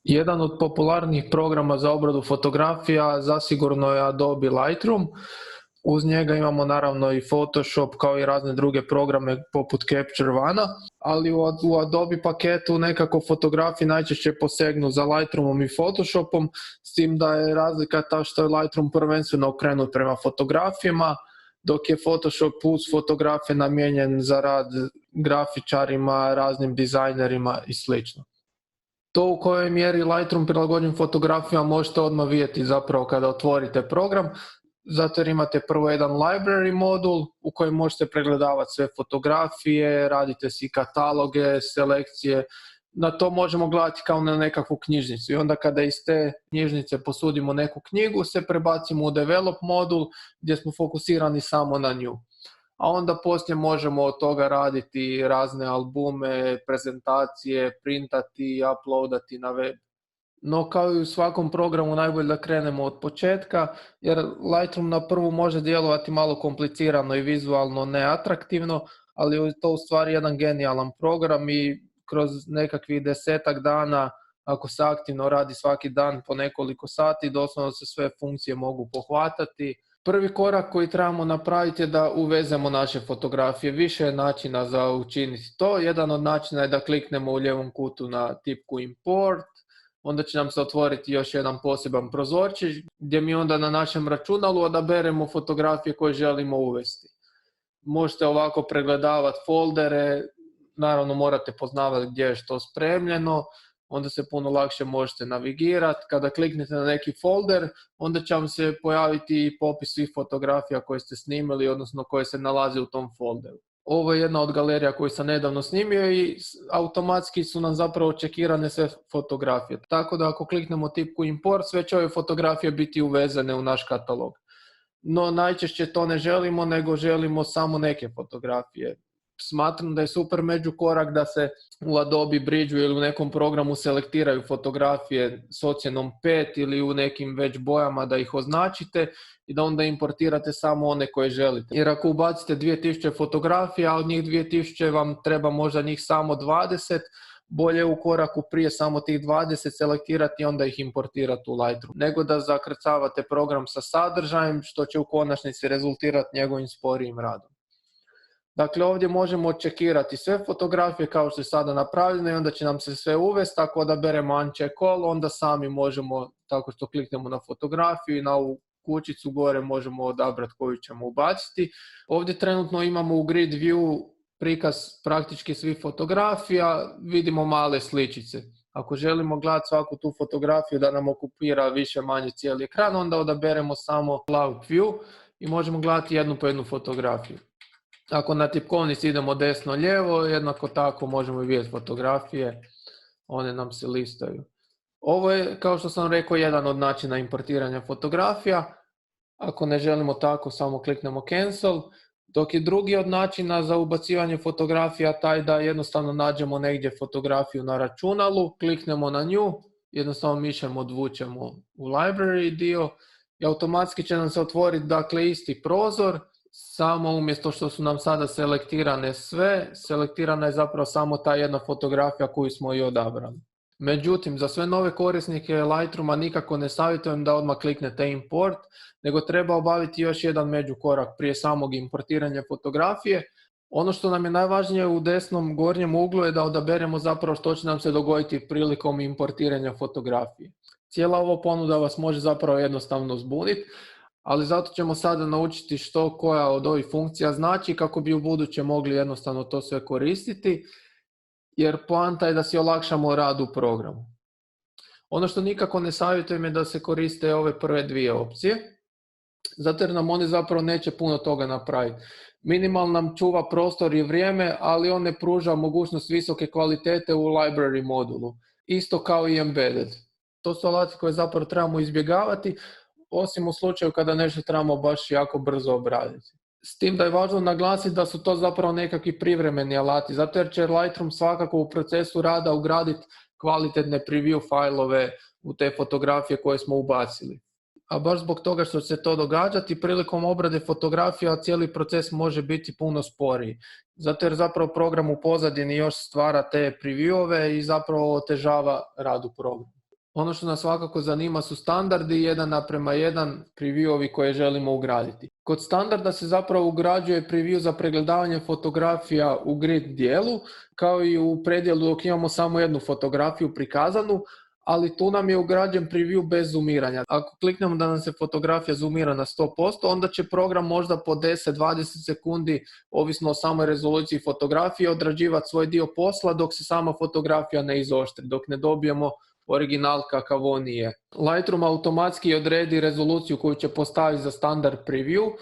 Jedan od popularnijih programa za obradu fotografija zasigurno je Adobe Lightroom. Uz njega imamo naravno i Photoshop kao i razne druge programe poput Capture One-a, ali u Adobe paketu nekako fotografi najčešće posegnu za Lightroomom i Photoshopom, s tim da je razlika ta što je Lightroom prvenstveno okrenut prema fotografijama, dok je Photoshop uz fotografije namijenjen za rad grafičarima, raznim dizajnerima i slično. To u kojoj mjeri Lightroom prilagođen fotografijama možete odmah vidjeti zapravo kada otvorite program, zato jer imate prvo jedan library modul u kojem možete pregledavati sve fotografije, radite si kataloge, selekcije. Na to možemo gledati kao na nekakvu knjižnicu i onda kada iz te knjižnice posudimo neku knjigu se prebacimo u develop modul gdje smo fokusirani samo na nju. A onda poslije možemo od toga raditi razne albume, prezentacije, printati i uploadati na web. No kao i u svakom programu najbolje da krenemo od početka, jer Lightroom na prvu može djelovati malo komplicirano i vizualno neatraktivno, ali je to u stvari jedan genijalan program i kroz nekakvih 10 dana, ako se aktivno radi svaki dan po nekoliko sati, doslovno se sve funkcije mogu pohvatati. Prvi korak koji trebamo napraviti je da uvezemo naše fotografije. Više je načina za učiniti to. Jedan od načina je da kliknemo u lijevom kutu na tipku Import, onda će nam se otvoriti još jedan poseban prozorčić gdje mi onda na našem računalu odaberemo fotografije koje želimo uvesti. Možete ovako pregledavati foldere, naravno morate poznavati gdje je što spremljeno, onda se puno lakše možete navigirati. Kada kliknete na neki folder, onda će vam se pojaviti popis svih fotografija koje ste snimili, odnosno koje se nalaze u tom folderu. Ovo je jedna od galerija koju sam nedavno snimio i automatski su nam zapravo čekirane sve fotografije. Tako da ako kliknemo tipku Import, sve će ove fotografije biti uvezene u naš katalog. No najčešće to ne želimo, nego želimo samo neke fotografije. Smatram da je super međukorak da se u Adobe Bridgeu ili u nekom programu selektiraju fotografije s ocjenom 5 ili u nekim već bojama da ih označite i da onda importirate samo one koje želite. Jer ako ubacite 2000 fotografija, a od njih 2000 vam treba možda njih samo 20, bolje u koraku prije samo tih 20 selektirati i onda ih importirati u Lightroom, nego da zakrcavate program sa sadržajem, što će u konačnici rezultirati njegovim sporijim radom. Dakle, ovdje možemo očekirati sve fotografije kao što je sada napravljeno i onda će nam se sve uvesti. Ako odaberemo Uncheck All, onda sami možemo, tako što kliknemo na fotografiju i na ovu kućicu gore možemo odabrati koju ćemo ubaciti. Ovdje trenutno imamo u Grid View prikaz praktički svih fotografija, vidimo male sličice. Ako želimo gledati svaku tu fotografiju da nam okupira više manje cijeli ekran, onda odaberemo samo Cloud View i možemo gledati jednu po jednu fotografiju. Ako na tipkovnici idemo desno-lijevo, jednako tako možemo vidjeti fotografije, one nam se listaju. Ovo je, kao što sam rekao, jedan od načina importiranja fotografija. Ako ne želimo tako, samo kliknemo Cancel. Dok je drugi od načina za ubacivanje fotografija taj da jednostavno nađemo negdje fotografiju na računalu, kliknemo na nju, jednostavno mišem odvučemo u library dio i automatski će nam se otvoriti dakle isti prozor, samo umjesto što su nam sada selektirane sve, selektirana je zapravo samo ta jedna fotografija koju smo i odabrali. Međutim, za sve nove korisnike Lightrooma nikako ne savjetujem da odmah kliknete Import, nego treba obaviti još jedan međukorak prije samog importiranja fotografije. Ono što nam je najvažnije u desnom gornjem uglu je da odaberemo zapravo što će nam se dogoditi prilikom importiranja fotografije. Cijela ova ponuda vas može zapravo jednostavno zbuniti, ali zato ćemo sada naučiti što koja od ovih funkcija znači kako bi u buduće mogli jednostavno to sve koristiti, jer poanta je da si olakšamo rad u programu. Ono što nikako ne savjetujem je da se koriste ove prve dvije opcije, zato jer nam one zapravo neće puno toga napraviti. Minimal nam čuva prostor i vrijeme, ali on ne pruža mogućnost visoke kvalitete u library modulu, isto kao i embedded. To su alati koje zapravo trebamo izbjegavati, osim u slučaju kada nešto trebamo baš jako brzo obraditi. S tim da je važno naglasiti da su to zapravo nekakvi privremeni alati, zato jer će Lightroom svakako u procesu rada ugraditi kvalitetne preview fajlove u te fotografije koje smo ubacili. A baš zbog toga što će se to događati, prilikom obrade fotografija cijeli proces može biti puno sporiji. Zato jer zapravo program u pozadini još stvara te previewove i zapravo otežava rad u programu. Ono što nas svakako zanima su standardi 1:1 previewovi koje želimo ugraditi. Kod standarda se zapravo ugrađuje preview za pregledavanje fotografija u grid dijelu, kao i u predjelu dok imamo samo jednu fotografiju prikazanu, ali tu nam je ugrađen preview bez zoomiranja. Ako kliknemo da nam se fotografija zoomira na 100%, onda će program možda po 10-20 sekundi, ovisno o samoj rezoluciji fotografije, odrađivati svoj dio posla dok se sama fotografija ne izoštri, dok ne dobijemo original kakav on je. Lightroom automatski odredi rezoluciju koju će postaviti za standard preview.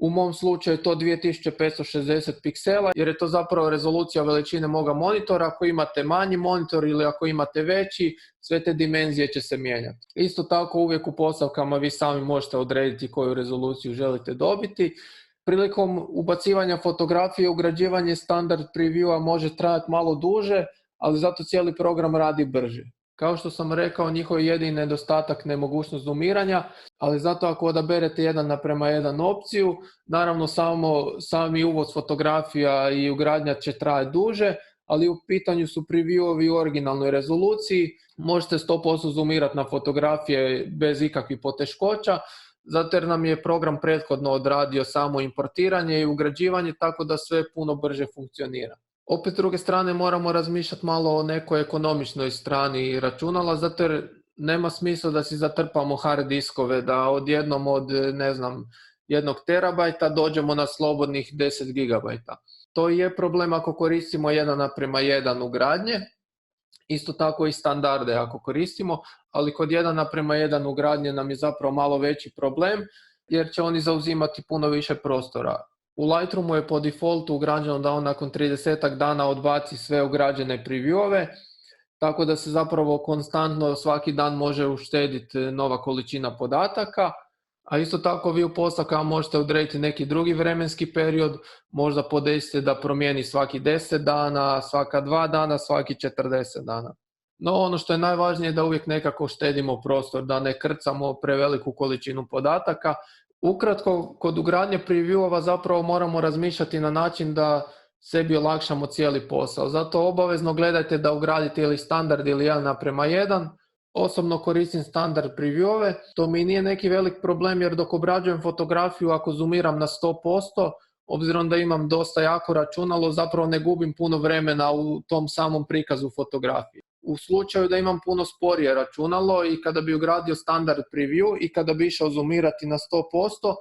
U mom slučaju je to 2560 piksela jer je to zapravo rezolucija veličine moga monitora. Ako imate manji monitor ili ako imate veći, sve te dimenzije će se mijenjati. Isto tako uvijek u postavkama vi sami možete odrediti koju rezoluciju želite dobiti. Prilikom ubacivanja fotografije, ugrađivanje standard previewa može trajati malo duže, ali zato cijeli program radi brže. Kao što sam rekao, njihov jedini nedostatak nemogućnost zoomiranja, ali zato ako odaberete 1:1 opciju, naravno sami uvod fotografija i ugradnja će trajati duže, ali u pitanju su previewovi u originalnoj rezoluciji, možete 100% zoomirati na fotografije bez ikakvih poteškoća, zato jer nam je program prethodno odradio samo importiranje i ugrađivanje, tako da sve puno brže funkcionira. Opet s druge strane moramo razmišljati malo o nekoj ekonomičnoj strani računala, zato jer nema smisla da si zatrpamo hard diskove, da odjednom od 1 terabajta dođemo na slobodnih 10 gigabajta. To je problem ako koristimo 1:1 ugradnje, isto tako i standarde ako koristimo, ali kod 1:1 ugradnje nam je zapravo malo veći problem jer će oni zauzimati puno više prostora. U Lightroomu je po defaultu ugrađeno da on nakon 30 dana odbaci sve ugrađene previewove, tako da se zapravo konstantno svaki dan može uštediti nova količina podataka, a isto tako vi u postavkama možete odrediti neki drugi vremenski period, možda podesite da promijeni svaki 10 dana, svaka 2 dana, svaki 40 dana. No ono što je najvažnije je da uvijek nekako štedimo prostor, da ne krcamo preveliku količinu podataka. Ukratko, kod ugradnje previewova zapravo moramo razmišljati na način da sebi olakšamo cijeli posao. Zato obavezno gledajte da ugradite ili standard ili 1:1. Osobno koristim standard previewove. To mi nije neki velik problem jer dok obrađujem fotografiju, ako zoomiram na 100%, obzirom da imam dosta jako računalo, zapravo ne gubim puno vremena u tom samom prikazu fotografije. U slučaju da imam puno sporije računalo i kada bi ugradio standard preview i kada bi išao zoomirati na 100%,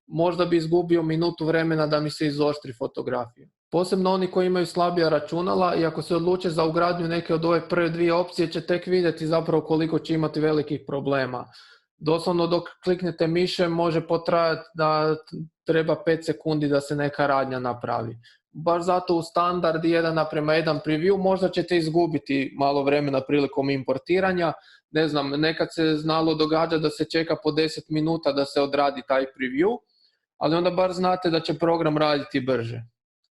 možda bi izgubio minutu vremena da mi se izoštri fotografija. Posebno oni koji imaju slabija računala i ako se odluče za ugradnju neke od ove prve dvije opcije će tek vidjeti zapravo koliko će imati velikih problema. Doslovno dok kliknete mišem može potrajati da treba 5 sekundi da se neka radnja napravi. Baš zato u standard 1:1 preview možda ćete izgubiti malo vremena prilikom importiranja. Nekad se znalo događa da se čeka po 10 minuta da se odradi taj preview, ali onda bar znate da će program raditi brže.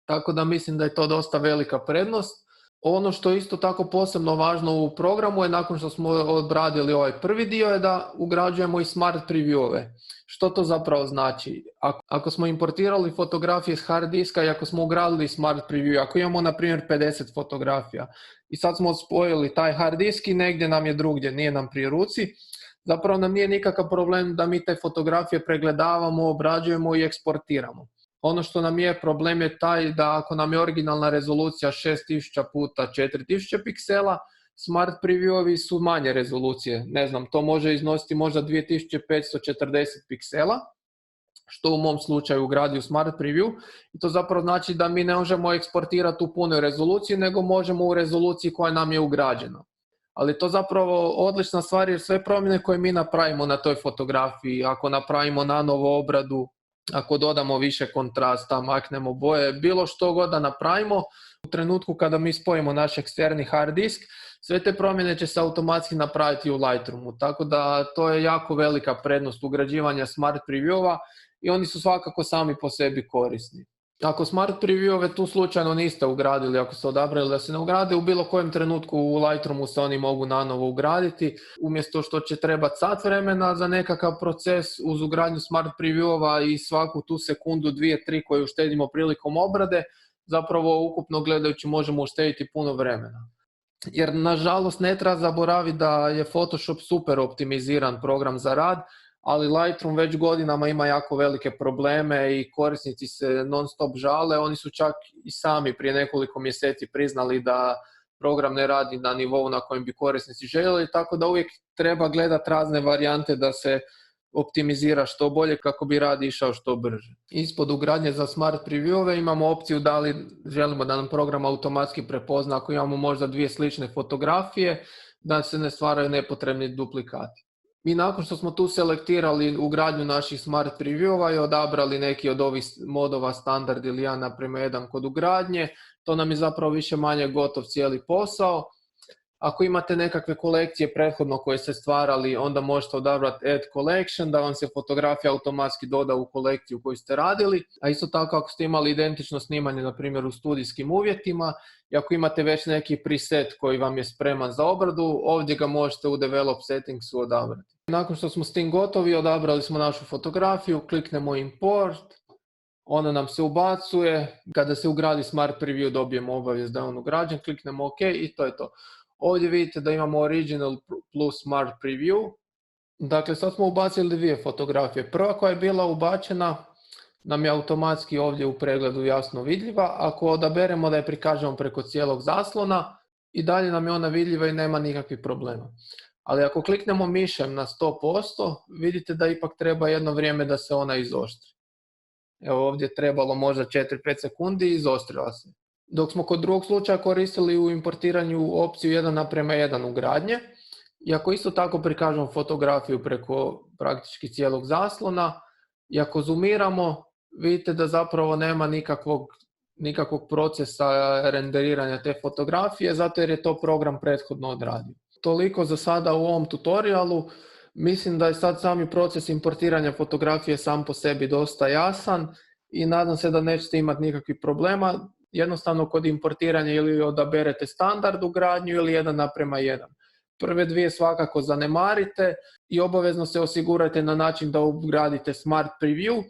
Tako da mislim da je to dosta velika prednost. Ono što je isto tako posebno važno u programu je nakon što smo obradili ovaj prvi dio je da ugrađujemo i smart previewove. Što to zapravo znači? Ako smo importirali fotografije s hard diska i ako smo ugradili smart preview, ako imamo na primjer 50 fotografija i sad smo spojili taj hard disk i negdje nam je drugdje, nije nam pri ruci, zapravo nam nije nikakav problem da mi te fotografije pregledavamo, obrađujemo i eksportiramo. Ono što nam je problem je taj da ako nam je originalna rezolucija 6000 puta 4000 piksela, smart previewovi su manje rezolucije. To može iznositi možda 2540 piksela, što u mom slučaju ugradi u smart preview. I to zapravo znači da mi ne možemo eksportirati u punoj rezoluciji, nego možemo u rezoluciji koja nam je ugrađena. Ali to zapravo odlična stvar jer sve promjene koje mi napravimo na toj fotografiji, ako napravimo nanovo obradu, ako dodamo više kontrasta, maknemo boje, bilo što god da napravimo, u trenutku kada mi spojimo naš eksterni hard disk, sve te promjene će se automatski napraviti u Lightroomu. Tako da to je jako velika prednost ugrađivanja smart previewova i oni su svakako sami po sebi korisni. Ako smart previewove tu slučajno niste ugradili, ako ste odabrali da se ne ugrade, u bilo kojem trenutku u Lightroomu se oni mogu nanovo ugraditi. Umjesto što će trebati sat vremena za nekakav proces uz ugradnju smart previewova i svaku tu sekundu, 2-3 koju uštedimo prilikom obrade, zapravo ukupno gledajući možemo uštediti puno vremena. jer nažalost ne treba zaboraviti da je Photoshop super optimiziran program za rad, ali Lightroom već godinama ima jako velike probleme i korisnici se non stop žale. Oni su čak i sami prije nekoliko mjeseci priznali da program ne radi na nivou na kojem bi korisnici željeli, tako da uvijek treba gledati razne varijante da se optimizira što bolje kako bi rad išao što brže. Ispod ugradnje za smart previewove imamo opciju da li želimo da nam program automatski prepozna ako imamo možda dvije slične fotografije, da se ne stvaraju nepotrebni duplikati. I nakon što smo tu selektirali ugradnju naših smart previewova i odabrali neki od ovih modova standard ili 1:1 kod ugradnje, to nam je zapravo više manje gotov cijeli posao. Ako imate nekakve kolekcije prethodno koje ste stvarali, onda možete odabrati Add Collection, da vam se fotografija automatski doda u kolekciju koju ste radili. A isto tako ako ste imali identično snimanje, na primjer u studijskim uvjetima, i ako imate već neki preset koji vam je spreman za obradu, ovdje ga možete u Develop Settingsu odabrati. Nakon što smo s tim gotovi, odabrali smo našu fotografiju, kliknemo Import, ona nam se ubacuje. Kada se ugradi Smart Preview dobijemo obavijest da je on ugrađen, kliknemo OK i to je to. Ovdje vidite da imamo Original plus Smart Preview. Dakle, sad smo ubacili dvije fotografije. Prva koja je bila ubačena nam je automatski ovdje u pregledu jasno vidljiva. Ako odaberemo da je prikažemo preko cijelog zaslona, i dalje nam je ona vidljiva i nema nikakvih problema. Ali ako kliknemo mišem na 100%, vidite da ipak treba jedno vrijeme da se ona izoštri. Evo ovdje je trebalo možda 4-5 sekundi i izostrila se. Dok smo kod drugog slučaja koristili u importiranju opciju 1:1 ugradnje, i ako isto tako prikažemo fotografiju preko praktički cijelog zaslona, i ako zoomiramo, vidite da zapravo nema nikakvog procesa renderiranja te fotografije, zato jer je to program prethodno odradio. Toliko za sada u ovom tutorialu. Mislim da je sad sami proces importiranja fotografije sam po sebi dosta jasan i nadam se da nećete imati nikakvih problema. Jednostavno kod importiranja ili odaberete standard ugradnju ili 1:1. Prve dvije svakako zanemarite i obavezno se osigurajte na način da ugradite Smart Preview,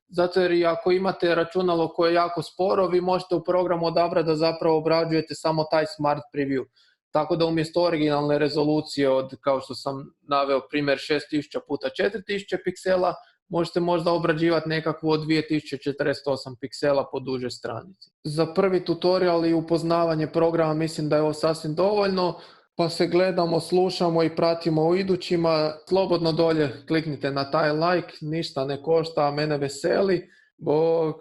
zato jer i ako imate računalo koje je jako sporo, vi možete u programu odabrati da zapravo obrađujete samo taj Smart Preview. Tako da umjesto originalne rezolucije od, kao što sam naveo primjer, 6000x4000 piksela, možete možda obrađivati nekakvu od 2048 piksela po duže stranici. Za prvi tutorial i upoznavanje programa mislim da je ovo sasvim dovoljno, pa se gledamo, slušamo i pratimo u idućima. Slobodno dolje kliknite na taj like, ništa ne košta, a mene veseli. Bog!